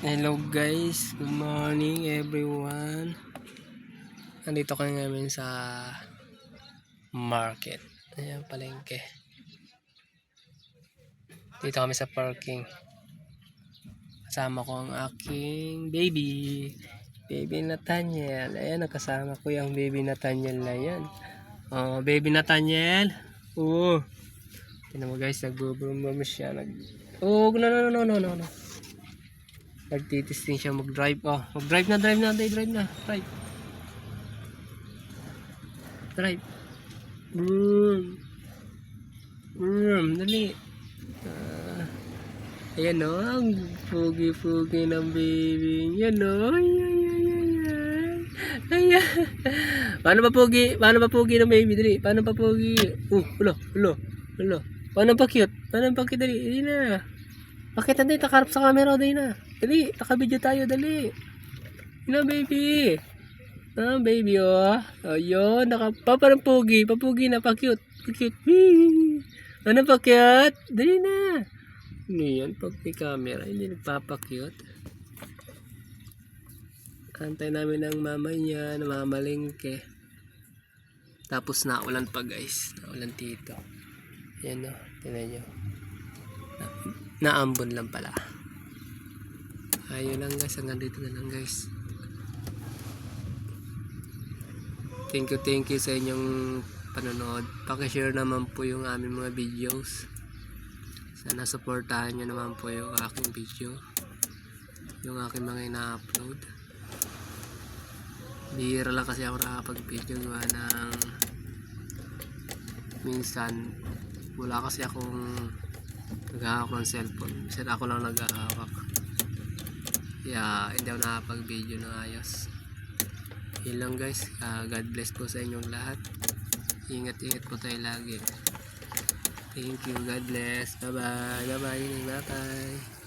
Hello guys, good morning everyone. Nandito kami ngayon sa market. Ayan, palengke. Dito kami sa parking. Kasama ko ang aking baby. Baby Nathaniel. Ayan, nakasama ko yung baby Nathaniel na yan. Oh, baby Nathaniel. Oh. Tingnan mo guys, nagbo-boom siya. Oh, no. Nagtitesting siya mag-drive. Oh, mag-drive na. Drive. Dali. Ayan o, ang pugi-pugi ng baby. Yan o. Ayan. Paano ba pugi ng baby? Dali. Paano pa pugi? Hulo. Paano pa cute? Dali. Dali na. Bakit hindi? Takarap sa camera. Dali na. Dali. Taka-video tayo. Dali. Yan baby. Baby oh. Ayun. Parang pugi. Papugi na. Pa-cute. Ano pa cute? Dali na. Ano yan? Pag may camera, hindi nagpapakyut. Kantay namin ang mama niya, namamalingke. Tapos naulan pa guys. Naulan dito. Yan o. Tignan nyo. Naambon lang pala. Ayun lang guys. Hanggang dito na lang guys. Thank you sa inyong panonood. Pakishare naman po yung aming mga videos. Sana supportahan nyo naman po yung aking video, yung aking mga ina-upload. Bihira lang kasi ako nakapag-video gawa ng minsan wala kasi akong naghahawak ng cellphone. Minsan ako lang naghahawak, kaya hindi ako nakapag-video ng ayos. Yun lang guys. God bless po sa inyong lahat. Ingat po tayo lagi. Thank you. God bless. Bye-bye. Bye-bye.